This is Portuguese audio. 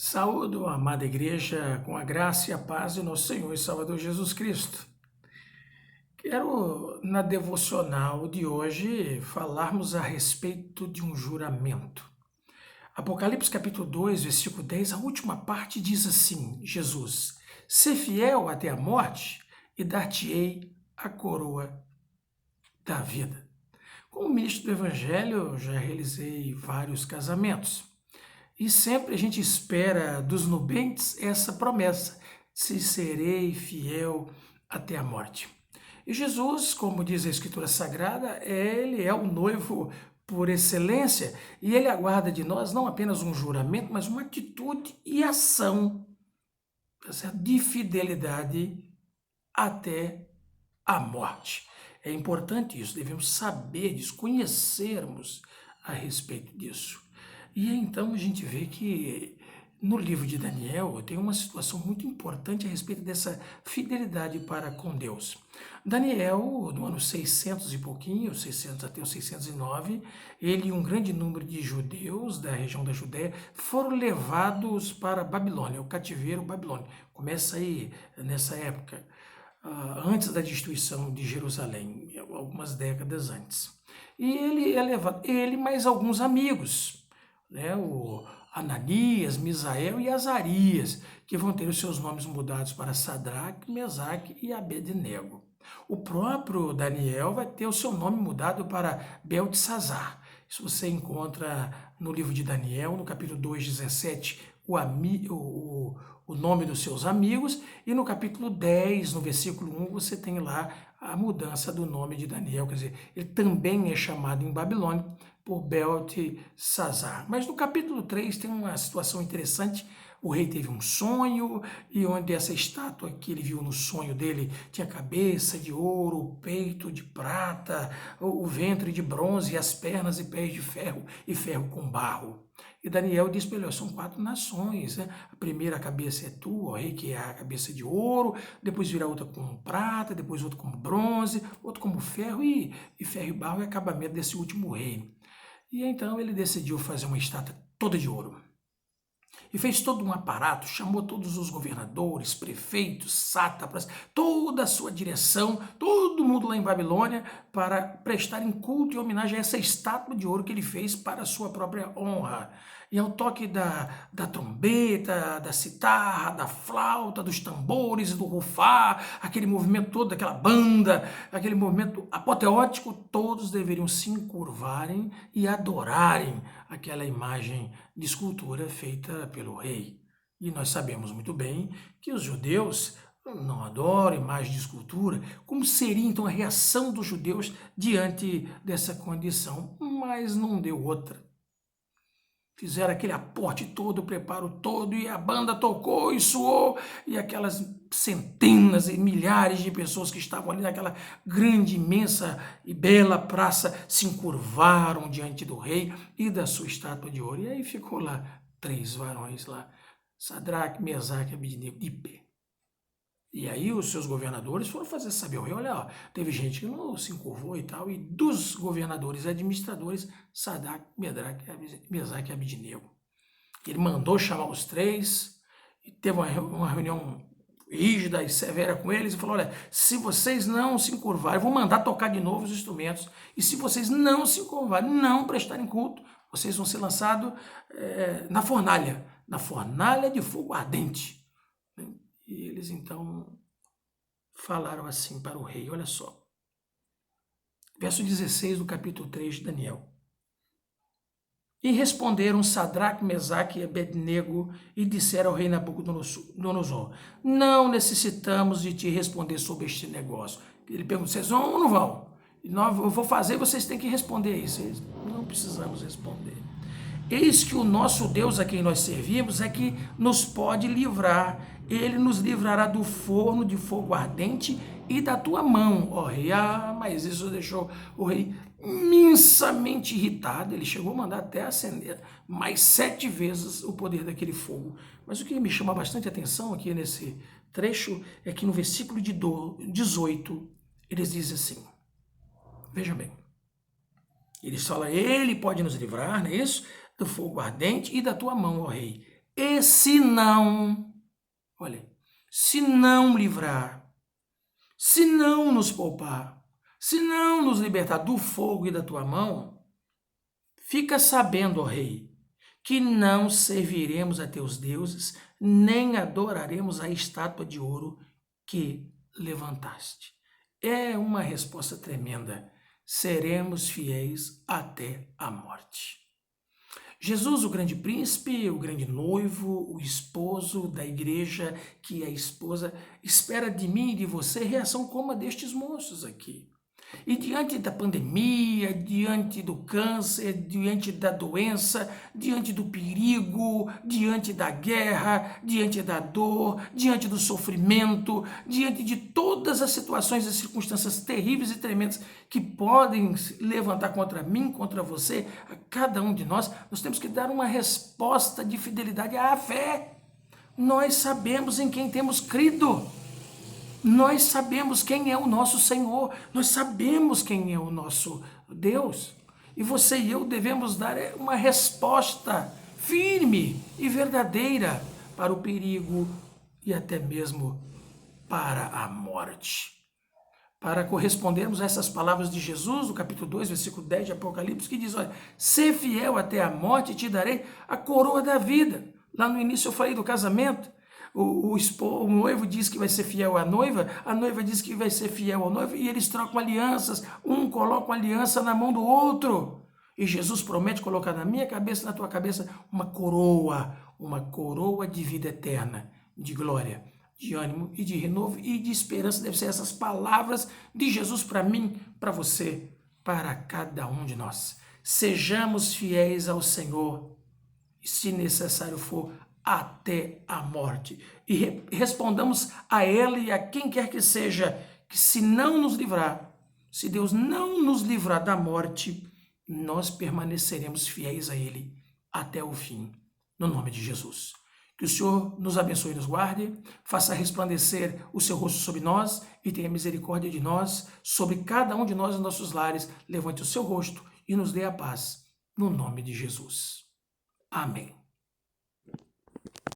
Saúdo, amada igreja, com a graça e a paz de nosso Senhor e Salvador Jesus Cristo. Quero, na devocional de hoje, falarmos a respeito de um juramento. Apocalipse capítulo 2, versículo 10, a última parte diz assim, Jesus, "Sê fiel até a morte e dar-te-ei a coroa da vida." Como ministro do Evangelho, eu já realizei vários casamentos. E sempre a gente espera dos nubentes essa promessa, se serei fiel até a morte. E Jesus, como diz a Escritura Sagrada, ele é o noivo por excelência e ele aguarda de nós não apenas um juramento, mas uma atitude e ação, tá certo? De fidelidade até a morte. É importante isso, devemos saber disso, conhecermos a respeito disso. E então a gente vê que no livro de Daniel tem uma situação muito importante a respeito dessa fidelidade para com Deus. Daniel, no ano 600 e pouquinho, 600 até o 609, ele e um grande número de judeus da região da Judéia foram levados para a Babilônia, o cativeiro babilônico. Começa aí nessa época, antes da destruição de Jerusalém, algumas décadas antes. E ele é levado, ele mais alguns amigos, né, o Ananias, Misael e Azarias, que vão ter os seus nomes mudados para Sadraque, Mesaque e Abednego. O próprio Daniel vai ter o seu nome mudado para Beltesazar. Isso você encontra no livro de Daniel, no capítulo 2, 17, o nome dos seus amigos, e no capítulo 10, no versículo 1, você tem lá a mudança do nome de Daniel, quer dizer, ele também é chamado em Babilônia por Beltesazar. Mas no capítulo 3 tem uma situação interessante. O rei teve um sonho, e onde essa estátua que ele viu no sonho dele tinha cabeça de ouro, o peito de prata, o ventre de bronze, e as pernas e pés de ferro, e ferro com barro. E Daniel diz para ele, são 4 nações, né? A primeira cabeça é tua, ó rei, que é a cabeça de ouro, depois virá outra como prata, depois outra como bronze, outro como ferro, e ferro e barro é acabamento desse último reino. E então ele decidiu fazer uma estátua toda de ouro. E fez todo um aparato, chamou todos os governadores, prefeitos, sátrapas, toda a sua direção, todo mundo lá em Babilônia, para prestarem culto e homenagem a essa estátua de ouro que ele fez para a sua própria honra. E ao toque da trombeta, da citarra, da flauta, dos tambores, do rufar, aquele movimento todo, daquela banda, aquele movimento apoteótico, todos deveriam se encurvarem e adorarem aquela imagem de escultura feita pelo rei. E nós sabemos muito bem que os judeus não adoram imagem de escultura. Como seria então a reação dos judeus diante dessa condição? Mas não deu outra. Fizeram aquele aporte todo, o preparo todo, e a banda tocou e soou, e aquelas centenas e milhares de pessoas que estavam ali naquela grande, imensa e bela praça se encurvaram diante do rei e da sua estátua de ouro. E aí ficou lá 3 varões lá, Sadraque, Mesaque e Abednego, de pé. E aí os seus governadores foram fazer saber ao rei, olha, ó, teve gente que não se encurvou e tal, e dos governadores e administradores, Sadraque, Mesaque e Abednego. Ele mandou chamar os 3, e teve uma reunião rígida e severa com eles, e falou, olha, se vocês não se encurvarem, eu vou mandar tocar de novo os instrumentos, e se vocês não se encurvarem, não prestarem culto, vocês vão ser lançados na fornalha de fogo ardente. E eles então falaram assim para o rei, olha só, verso 16 do capítulo 3 de Daniel. E responderam Sadraque, Mesaque e Abednego e disseram ao rei Nabucodonosor, não necessitamos de te responder sobre este negócio. Ele perguntou, vocês vão ou não vão? Eu vou fazer, vocês têm que responder isso. Eles, não precisamos responder. Eis que o nosso Deus a quem nós servimos é que nos pode livrar. Ele nos livrará do forno de fogo ardente e da tua mão, ó rei. Mas isso deixou o rei imensamente irritado. Ele chegou a mandar até acender mais 7 vezes o poder daquele fogo. Mas o que me chama bastante atenção aqui nesse trecho é que no versículo de 18, eles dizem assim, veja bem, eles falam, ele pode nos livrar, não é isso? Do fogo ardente e da tua mão, ó rei. E se não, olha, se não livrar, se não nos poupar, se não nos libertar do fogo e da tua mão, fica sabendo, ó rei, que não serviremos a teus deuses, nem adoraremos a estátua de ouro que levantaste. É uma resposta tremenda. Seremos fiéis até a morte. Jesus, o grande príncipe, o grande noivo, o esposo da igreja, que é a esposa, espera de mim e de você reação como a destes moços aqui. E diante da pandemia, diante do câncer, diante da doença, diante do perigo, diante da guerra, diante da dor, diante do sofrimento, diante de todas as situações e circunstâncias terríveis e tremendas que podem levantar contra mim, contra você, a cada um de nós, nós temos que dar uma resposta de fidelidade à fé. Nós sabemos em quem temos crido. Nós sabemos quem é o nosso Senhor, nós sabemos quem é o nosso Deus. E você e eu devemos dar uma resposta firme e verdadeira para o perigo e até mesmo para a morte. Para correspondermos a essas palavras de Jesus, no capítulo 2, versículo 10 de Apocalipse, que diz, olha, ser fiel até a morte, te darei a coroa da vida. Lá no início eu falei do casamento. O noivo diz que vai ser fiel à noiva, a noiva diz que vai ser fiel ao noivo, e eles trocam alianças, um coloca uma aliança na mão do outro. E Jesus promete colocar na minha cabeça, na tua cabeça, uma coroa de vida eterna, de glória, de ânimo e de renovo e de esperança. Deve ser essas palavras de Jesus para mim, para você, para cada um de nós. Sejamos fiéis ao Senhor, e se necessário for, até a morte. E respondamos a ela e a quem quer que seja, que se não nos livrar, se Deus não nos livrar da morte, nós permaneceremos fiéis a Ele até o fim, no nome de Jesus. Que o Senhor nos abençoe e nos guarde, faça resplandecer o seu rosto sobre nós e tenha misericórdia de nós, sobre cada um de nós em nossos lares, levante o seu rosto e nos dê a paz, no nome de Jesus. Amém.